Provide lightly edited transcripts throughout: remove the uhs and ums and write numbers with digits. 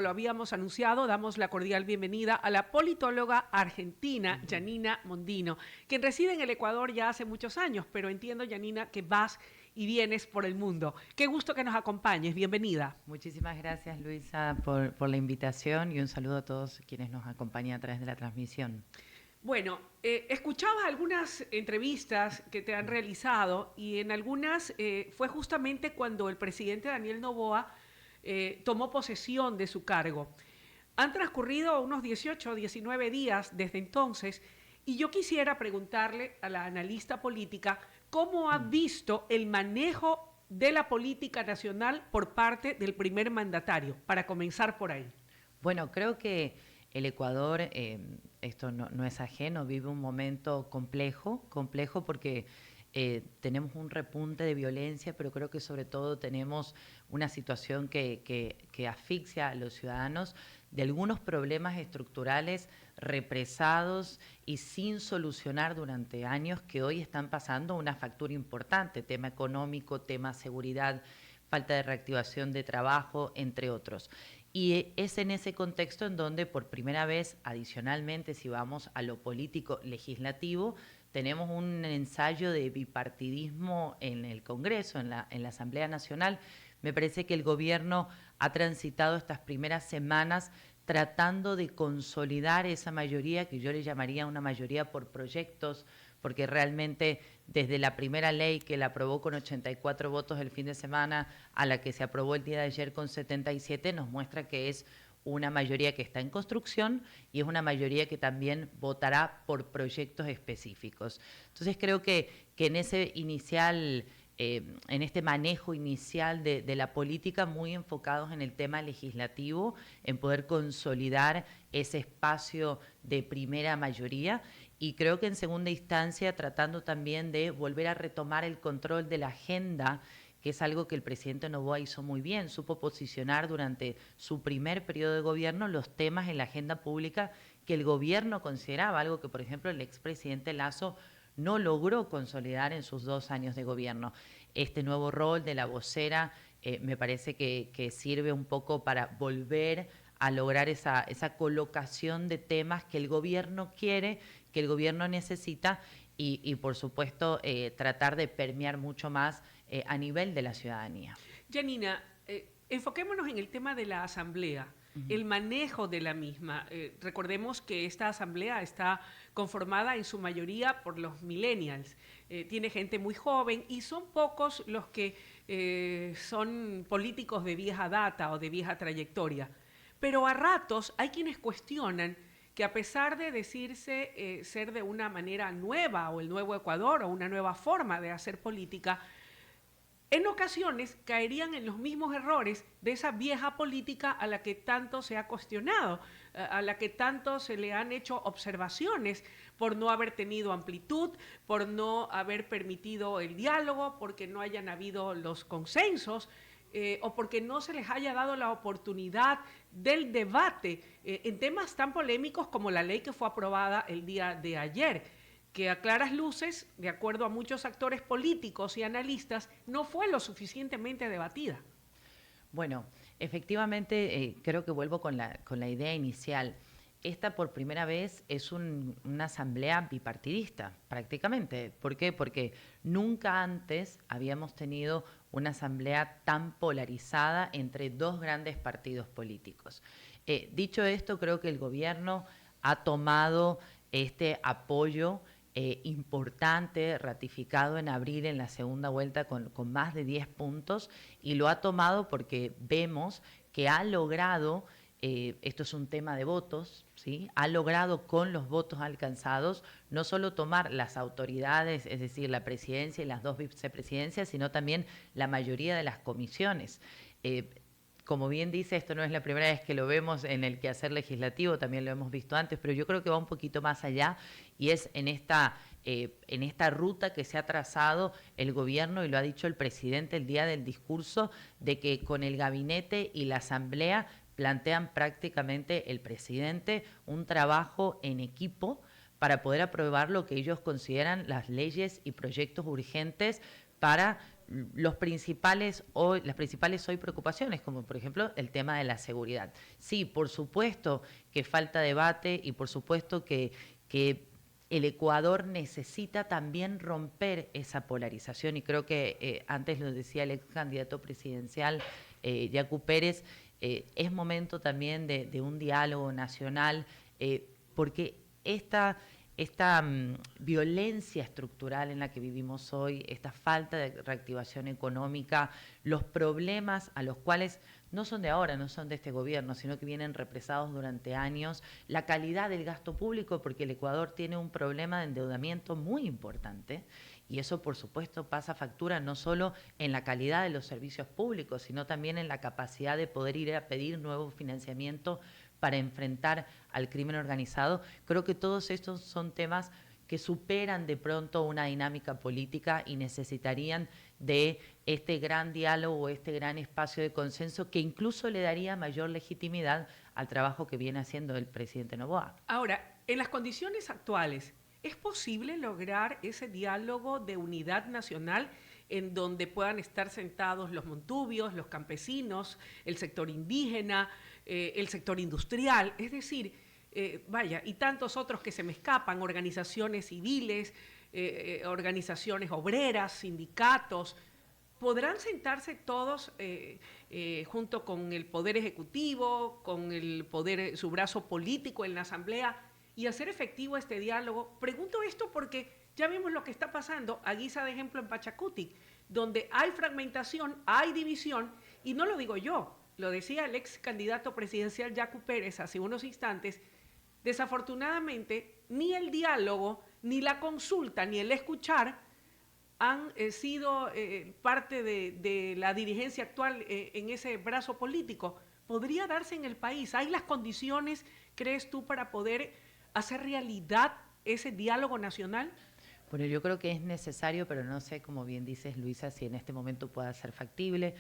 Lo habíamos anunciado, damos la cordial bienvenida a la politóloga argentina Janina Mondino, quien reside en el Ecuador ya hace muchos años, pero entiendo, Janina, que vas y vienes por el mundo. Qué gusto que nos acompañes, bienvenida. Muchísimas gracias, Luisa, por la invitación y un saludo a todos quienes nos acompañan a través de la transmisión. Bueno, escuchaba algunas entrevistas que te han realizado y en algunas fue justamente cuando el presidente Daniel Noboa tomó posesión de su cargo. Han transcurrido unos 18 o 19 días desde entonces y yo quisiera preguntarle a la analista política cómo ha visto el manejo de la política nacional por parte del primer mandatario, para comenzar por ahí. Bueno, creo que el Ecuador, esto no es ajeno, vive un momento complejo porque tenemos un repunte de violencia, pero creo que sobre todo tenemos una situación que asfixia a los ciudadanos de algunos problemas estructurales represados y sin solucionar durante años que hoy están pasando una factura importante, tema económico, tema seguridad, falta de reactivación de trabajo, entre otros. Y es en ese contexto en donde por primera vez, adicionalmente, si vamos a lo político legislativo, tenemos un ensayo de bipartidismo en el Congreso, en la Asamblea Nacional. Me parece que el gobierno ha transitado estas primeras semanas tratando de consolidar esa mayoría, que yo le llamaría una mayoría por proyectos, porque realmente desde la primera ley que la aprobó con 84 votos el fin de semana a la que se aprobó el día de ayer con 77, nos muestra que es una mayoría que está en construcción y es una mayoría que también votará por proyectos específicos. Entonces creo que en ese inicial, en este manejo inicial de la política, muy enfocados en el tema legislativo, en poder consolidar ese espacio de primera mayoría, y creo que en segunda instancia tratando también de volver a retomar el control de la agenda, que es algo que el presidente Noboa hizo muy bien, supo posicionar durante su primer periodo de gobierno los temas en la agenda pública que el gobierno consideraba, algo que por ejemplo el expresidente Lasso no logró consolidar en sus 2 años de gobierno. Este nuevo rol de la vocera me parece que sirve un poco para volver a lograr esa colocación de temas que el gobierno quiere, que el gobierno necesita y por supuesto tratar de permear mucho más a nivel de la ciudadanía. Janina, enfoquémonos en el tema de la asamblea, el manejo de la misma. Recordemos que esta asamblea está conformada en su mayoría por los millennials. Tiene gente muy joven y son pocos los que son políticos de vieja data o de vieja trayectoria. Pero a ratos hay quienes cuestionan que a pesar de decirse ser de una manera nueva o el nuevo Ecuador o una nueva forma de hacer política, en ocasiones caerían en los mismos errores de esa vieja política a la que tanto se ha cuestionado, a la que tanto se le han hecho observaciones por no haber tenido amplitud, por no haber permitido el diálogo, porque no hayan habido los consensos. O porque no se les haya dado la oportunidad del debate en temas tan polémicos como la ley que fue aprobada el día de ayer, que a claras luces, de acuerdo a muchos actores políticos y analistas, no fue lo suficientemente debatida. Bueno, efectivamente creo que vuelvo con la idea inicial. Esta por primera vez es una asamblea bipartidista, prácticamente. ¿Por qué? Porque nunca antes habíamos tenido una asamblea tan polarizada entre dos grandes partidos políticos. Dicho esto, creo que el gobierno ha tomado este apoyo importante, ratificado en abril en la segunda vuelta con más de 10 puntos, y lo ha tomado porque vemos que ha logrado, esto es un tema de votos, ¿sí? Ha logrado con los votos alcanzados no solo tomar las autoridades, es decir, la presidencia y las 2 vicepresidencias, sino también la mayoría de las comisiones. Como bien dice, esto no es la primera vez que lo vemos en el quehacer legislativo, también lo hemos visto antes, pero yo creo que va un poquito más allá y es en esta ruta que se ha trazado el gobierno, y lo ha dicho el presidente el día del discurso, de que con el gabinete y la asamblea plantean prácticamente el presidente un trabajo en equipo para poder aprobar lo que ellos consideran las leyes y proyectos urgentes para las principales hoy preocupaciones, como por ejemplo el tema de la seguridad. Sí, por supuesto que falta debate y por supuesto que el Ecuador necesita también romper esa polarización y creo que antes lo decía el ex candidato presidencial, Yacu Pérez, es momento también de un diálogo nacional, porque esta violencia estructural en la que vivimos hoy, esta falta de reactivación económica, los problemas a los cuales no son de ahora, no son de este gobierno, sino que vienen represados durante años, la calidad del gasto público, porque el Ecuador tiene un problema de endeudamiento muy importante y eso por supuesto pasa factura no solo en la calidad de los servicios públicos, sino también en la capacidad de poder ir a pedir nuevo financiamiento para enfrentar al crimen organizado. Creo que todos estos son temas que superan de pronto una dinámica política y necesitarían de este gran diálogo, este gran espacio de consenso que incluso le daría mayor legitimidad al trabajo que viene haciendo el presidente Noboa. Ahora, en las condiciones actuales, ¿es posible lograr ese diálogo de unidad nacional en donde puedan estar sentados los montubios, los campesinos, el sector indígena, el sector industrial? Es decir, y tantos otros que se me escapan, organizaciones civiles, organizaciones obreras, sindicatos. ¿Podrán sentarse todos junto con el Poder Ejecutivo, con el poder, su brazo político en la Asamblea y hacer efectivo este diálogo? Pregunto esto porque ya vimos lo que está pasando a guisa de ejemplo en Pachacutic, donde hay fragmentación, hay división, y no lo digo yo, lo decía el ex candidato presidencial Yacu Pérez hace unos instantes. Desafortunadamente, ni el diálogo, ni la consulta, ni el escuchar han sido parte de la dirigencia actual en ese brazo político. ¿Podría darse en el país? ¿Hay las condiciones, crees tú, para poder hacer realidad ese diálogo nacional? Bueno, yo creo que es necesario, pero no sé, como bien dices, Luisa, si en este momento pueda ser factible.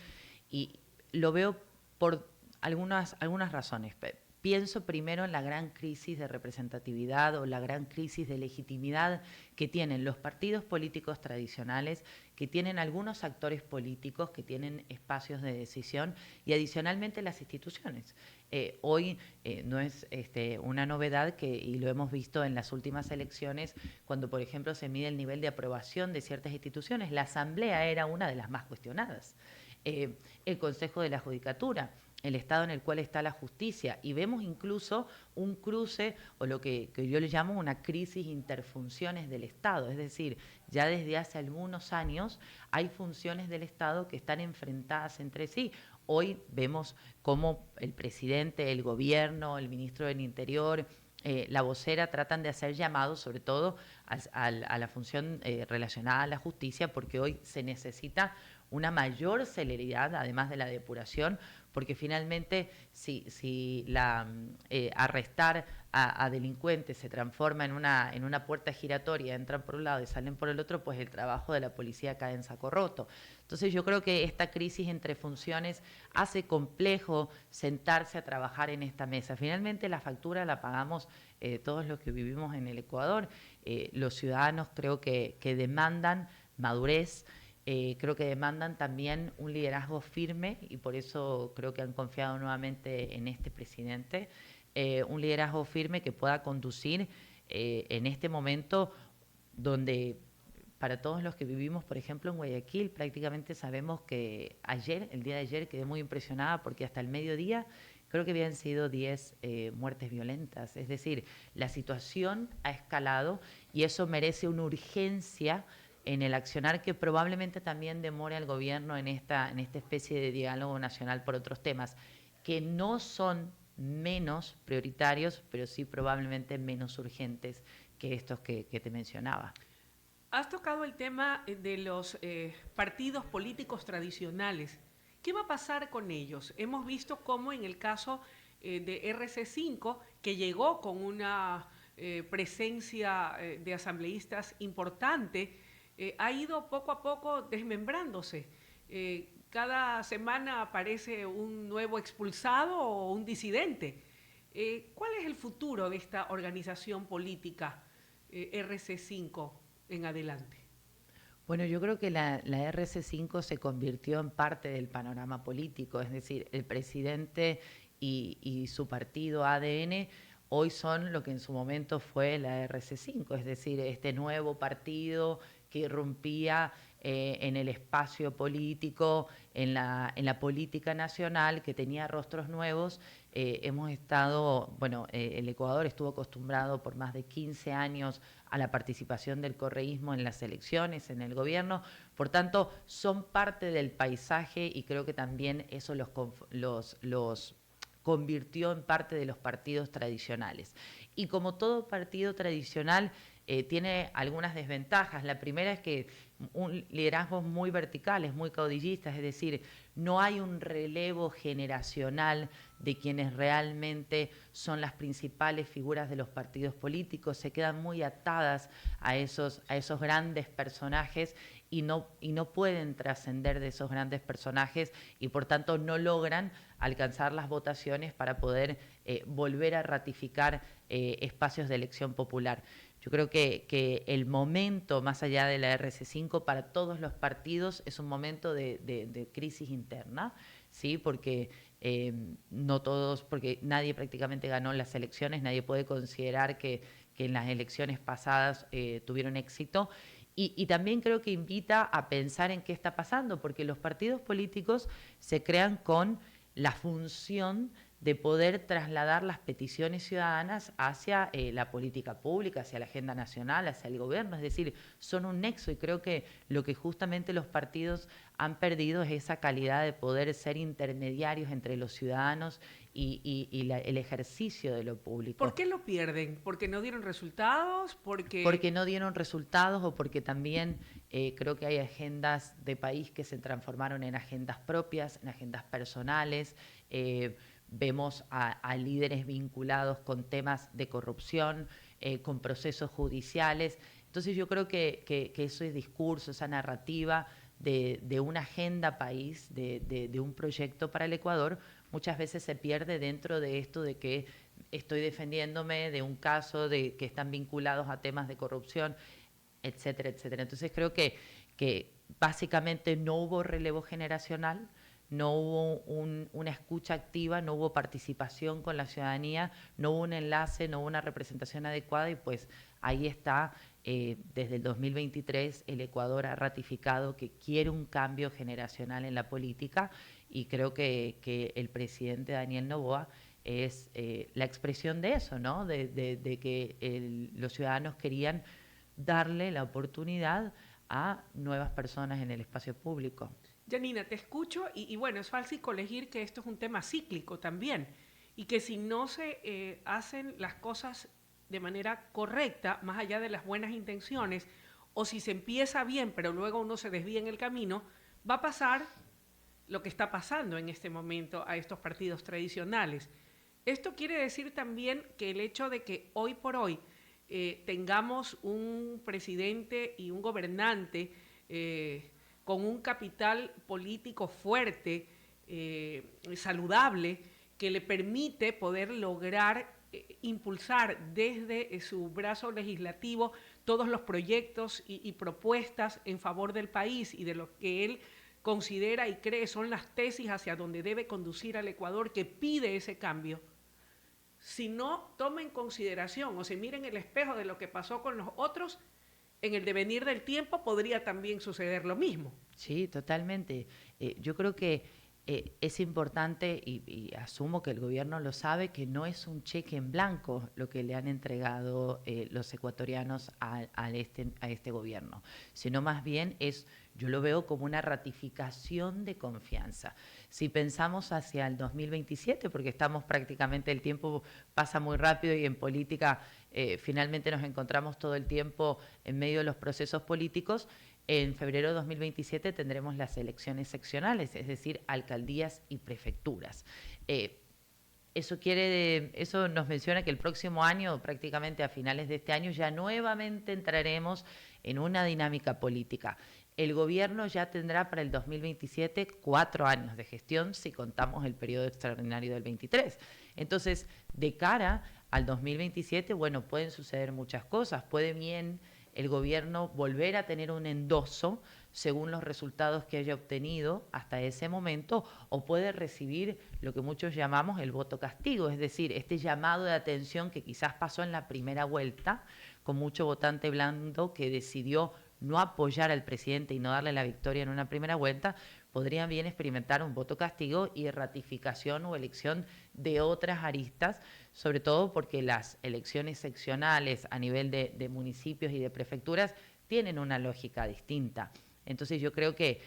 Y lo veo por algunas razones. Pienso primero en la gran crisis de representatividad o la gran crisis de legitimidad que tienen los partidos políticos tradicionales, que tienen algunos actores políticos, que tienen espacios de decisión y adicionalmente las instituciones. Hoy no es una novedad y lo hemos visto en las últimas elecciones cuando, por ejemplo, se mide el nivel de aprobación de ciertas instituciones. La Asamblea era una de las más cuestionadas. El Consejo de la Judicatura, el estado en el cual está la justicia, y vemos incluso un cruce o lo que yo le llamo una crisis interfunciones del Estado, es decir, ya desde hace algunos años hay funciones del Estado que están enfrentadas entre sí. Hoy vemos cómo el presidente, el gobierno, el ministro del Interior, la vocera tratan de hacer llamados sobre todo a la función relacionada a la justicia, porque hoy se necesita mayor celeridad, además de la depuración, porque finalmente si arrestar a delincuentes se transforma en una puerta giratoria, entran por un lado y salen por el otro, pues el trabajo de la policía cae en saco roto. Entonces yo creo que esta crisis entre funciones hace complejo sentarse a trabajar en esta mesa. Finalmente la factura la pagamos todos los que vivimos en el Ecuador. Los ciudadanos creo que demandan madurez, creo que demandan también un liderazgo firme y por eso creo que han confiado nuevamente en este presidente, un liderazgo firme que pueda conducir en este momento donde para todos los que vivimos, por ejemplo, en Guayaquil, prácticamente sabemos que el día de ayer, quedé muy impresionada porque hasta el mediodía creo que habían sido 10 muertes violentas. Es decir, la situación ha escalado y eso merece una urgencia en el accionar que probablemente también demore al gobierno en esta especie de diálogo nacional por otros temas, que no son menos prioritarios, pero sí probablemente menos urgentes que estos que te mencionaba. Has tocado el tema de los partidos políticos tradicionales. ¿Qué va a pasar con ellos? Hemos visto cómo en el caso de RC5, que llegó con una presencia de asambleístas importante, ha ido poco a poco desmembrándose. Cada semana aparece un nuevo expulsado o un disidente. ¿Cuál es el futuro de esta organización política RC5 en adelante? Bueno, yo creo que la RC5 se convirtió en parte del panorama político, es decir, el presidente y su partido ADN hoy son lo que en su momento fue la RC5, es decir, este nuevo partido que irrumpía en el espacio político, en la política nacional, que tenía rostros nuevos. Hemos estado, bueno, el Ecuador estuvo acostumbrado por más de 15 años a la participación del correísmo en las elecciones, en el gobierno, por tanto, son parte del paisaje y creo que también eso los convirtió en parte de los partidos tradicionales. Y como todo partido tradicional, tiene algunas desventajas. La primera es que un liderazgo muy verticales, muy caudillistas, es decir, no hay un relevo generacional de quienes realmente son las principales figuras de los partidos políticos, se quedan muy atadas a esos grandes personajes y no pueden trascender de esos grandes personajes y por tanto no logran alcanzar las votaciones para poder volver a ratificar espacios de elección popular. Yo creo que el momento, más allá de la RC5, para todos los partidos es un momento de crisis interna, ¿sí? Porque no todos, porque nadie prácticamente ganó las elecciones, nadie puede considerar que en las elecciones pasadas tuvieron éxito. Y también creo que invita a pensar en qué está pasando, porque los partidos políticos se crean con la función de poder trasladar las peticiones ciudadanas hacia la política pública, hacia la agenda nacional, hacia el gobierno. Es decir, son un nexo y creo que lo que justamente los partidos han perdido es esa calidad de poder ser intermediarios entre los ciudadanos y el ejercicio de lo público. ¿Por qué lo pierden? ¿Porque no dieron resultados? Porque no dieron resultados o porque también creo que hay agendas de país que se transformaron en agendas propias, en agendas personales. Vemos a líderes vinculados con temas de corrupción, con procesos judiciales. Entonces yo creo que ese discurso, esa narrativa de una agenda país, de un proyecto para el Ecuador, muchas veces se pierde dentro de esto de que estoy defendiéndome de un caso de que están vinculados a temas de corrupción, etcétera, etcétera. Entonces creo que básicamente no hubo relevo generacional, no hubo una escucha activa, no hubo participación con la ciudadanía, no hubo un enlace, no hubo una representación adecuada y pues ahí está, desde el 2023 el Ecuador ha ratificado que quiere un cambio generacional en la política y creo que el presidente Daniel Noboa es la expresión de eso, ¿no? De que los ciudadanos querían darle la oportunidad a nuevas personas en el espacio público. Janina, te escucho y bueno, es fácil colegir que esto es un tema cíclico también y que si no se hacen las cosas de manera correcta, más allá de las buenas intenciones, o si se empieza bien pero luego uno se desvía en el camino, va a pasar lo que está pasando en este momento a estos partidos tradicionales. Esto quiere decir también que el hecho de que hoy por hoy tengamos un presidente y un gobernante con un capital político fuerte, saludable, que le permite poder lograr impulsar desde su brazo legislativo todos los proyectos y propuestas en favor del país y de lo que él considera y cree son las tesis hacia donde debe conducir al Ecuador, que pide ese cambio. Si no toma en consideración o se mira en el espejo de lo que pasó con los otros, en el devenir del tiempo podría también suceder lo mismo. Sí, totalmente. Yo creo que es importante, y asumo que el gobierno lo sabe, que no es un cheque en blanco lo que le han entregado los ecuatorianos a este gobierno, sino más bien yo lo veo como una ratificación de confianza. Si pensamos hacia el 2027, porque estamos prácticamente, el tiempo pasa muy rápido y en política finalmente nos encontramos todo el tiempo en medio de los procesos políticos. En febrero de 2027 tendremos las elecciones seccionales, es decir, alcaldías y prefecturas. Eso nos menciona que el próximo año, prácticamente a finales de este año, ya nuevamente entraremos en una dinámica política. El gobierno ya tendrá para el 2027 4 años de gestión si contamos el periodo extraordinario del 23. Entonces, de cara al 2027, bueno, pueden suceder muchas cosas. Puede bien el gobierno volver a tener un endoso según los resultados que haya obtenido hasta ese momento, o puede recibir lo que muchos llamamos el voto castigo, es decir, este llamado de atención que quizás pasó en la primera vuelta, con mucho votante blando que decidió no apoyar al presidente y no darle la victoria en una primera vuelta, podrían bien experimentar un voto castigo y ratificación o elección de otras aristas, sobre todo porque las elecciones seccionales a nivel de municipios y de prefecturas tienen una lógica distinta. Entonces yo creo que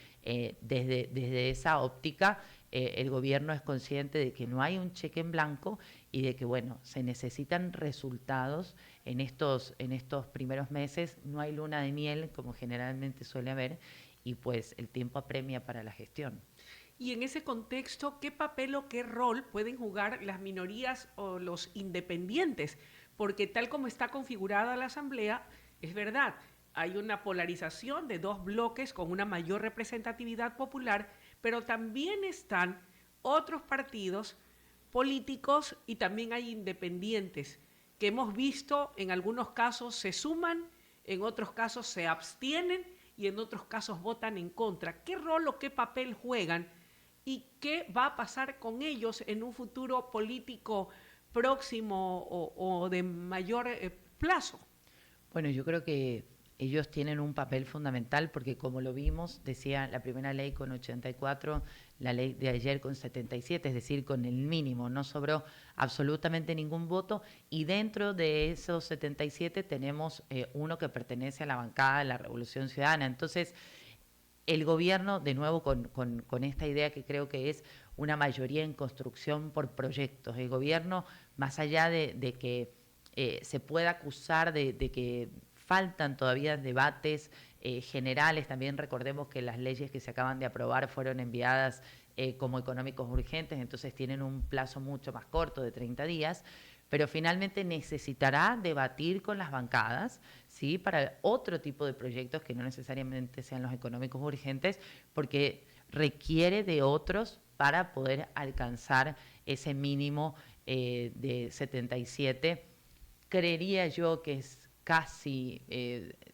desde esa óptica el gobierno es consciente de que no hay un cheque en blanco y de que, bueno, se necesitan resultados en estos primeros meses. No hay luna de miel, como generalmente suele haber, y pues el tiempo apremia para la gestión. Y en ese contexto, ¿qué papel o qué rol pueden jugar las minorías o los independientes? Porque tal como está configurada la Asamblea, es verdad, hay una polarización de dos bloques con una mayor representatividad popular, pero también están otros partidos políticos y también hay independientes que hemos visto en algunos casos se suman, en otros casos se abstienen y en otros casos votan en contra. ¿Qué rol o qué papel juegan y qué va a pasar con ellos en un futuro político próximo o de mayor plazo? Bueno, yo creo que ellos tienen un papel fundamental porque, como lo vimos, decía la primera ley con 84, la ley de ayer con 77, es decir, con el mínimo, no sobró absolutamente ningún voto, y dentro de esos 77 tenemos uno que pertenece a la bancada de la Revolución Ciudadana. Entonces, el gobierno, de nuevo con esta idea que creo que es una mayoría en construcción por proyectos, el gobierno, más allá de que se pueda acusar de que faltan todavía debates generales. También recordemos que las leyes que se acaban de aprobar fueron enviadas como económicos urgentes, entonces tienen un plazo mucho más corto de 30 días, pero finalmente necesitará debatir con las bancadas, ¿sí?, para otro tipo de proyectos que no necesariamente sean los económicos urgentes, porque requiere de otros para poder alcanzar ese mínimo de 77. Creería yo que es casi,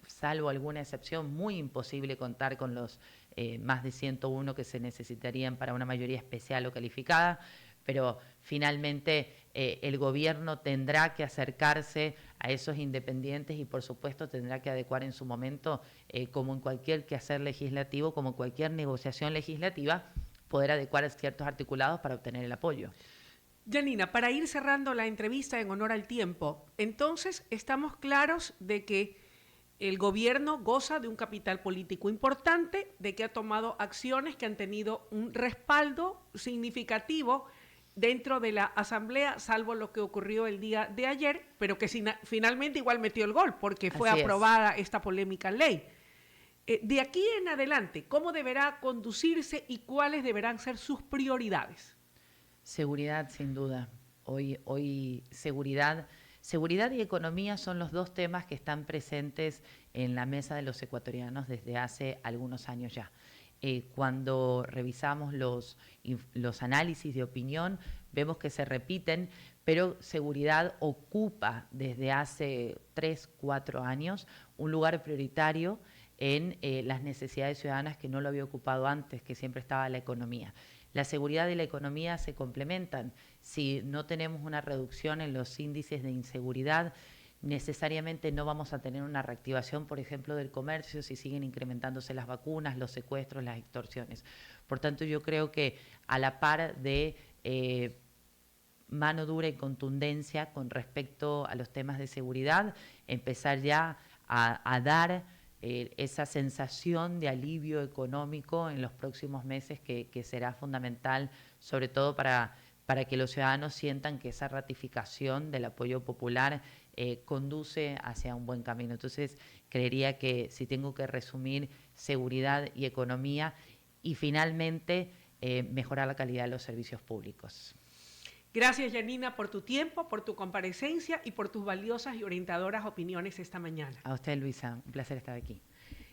salvo alguna excepción, muy imposible contar con los más de 101 que se necesitarían para una mayoría especial o calificada, pero finalmente el gobierno tendrá que acercarse a esos independientes y, por supuesto, tendrá que adecuar en su momento, como en cualquier quehacer legislativo, como en cualquier negociación legislativa, poder adecuar ciertos articulados para obtener el apoyo. Janina, para ir cerrando la entrevista en honor al tiempo, entonces estamos claros de que el gobierno goza de un capital político importante, de que ha tomado acciones que han tenido un respaldo significativo dentro de la Asamblea, salvo lo que ocurrió el día de ayer, pero que finalmente igual metió el gol porque fue aprobada esta polémica ley. De aquí en adelante, ¿cómo deberá conducirse y cuáles deberán ser sus prioridades? Seguridad, sin duda. Hoy seguridad y economía son los dos temas que están presentes en la mesa de los ecuatorianos desde hace algunos años ya. Cuando revisamos los análisis de opinión, vemos que se repiten, pero seguridad ocupa desde hace 3, 4 años un lugar prioritario en las necesidades ciudadanas que no lo había ocupado antes, que siempre estaba la economía. La seguridad y la economía se complementan. Si no tenemos una reducción en los índices de inseguridad, necesariamente no vamos a tener una reactivación, por ejemplo, del comercio si siguen incrementándose las vacunas, los secuestros, las extorsiones. Por tanto, yo creo que a la par de mano dura y contundencia con respecto a los temas de seguridad, empezar ya a dar esa sensación de alivio económico en los próximos meses que será fundamental, sobre todo para que los ciudadanos sientan que esa ratificación del apoyo popular conduce hacia un buen camino. Entonces, creería que si tengo que resumir, seguridad y economía, y finalmente mejorar la calidad de los servicios públicos. Gracias, Janina, por tu tiempo, por tu comparecencia y por tus valiosas y orientadoras opiniones esta mañana. A usted, Luisa, un placer estar aquí.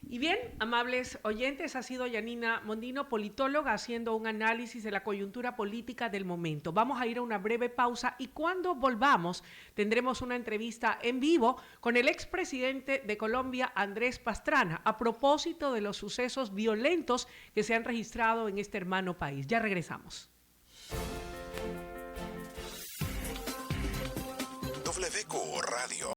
Y bien, amables oyentes, ha sido Yanina Mondino, politóloga, haciendo un análisis de la coyuntura política del momento. Vamos a ir a una breve pausa y cuando volvamos tendremos una entrevista en vivo con el expresidente de Colombia, Andrés Pastrana, a propósito de los sucesos violentos que se han registrado en este hermano país. Ya regresamos. WQ Radio.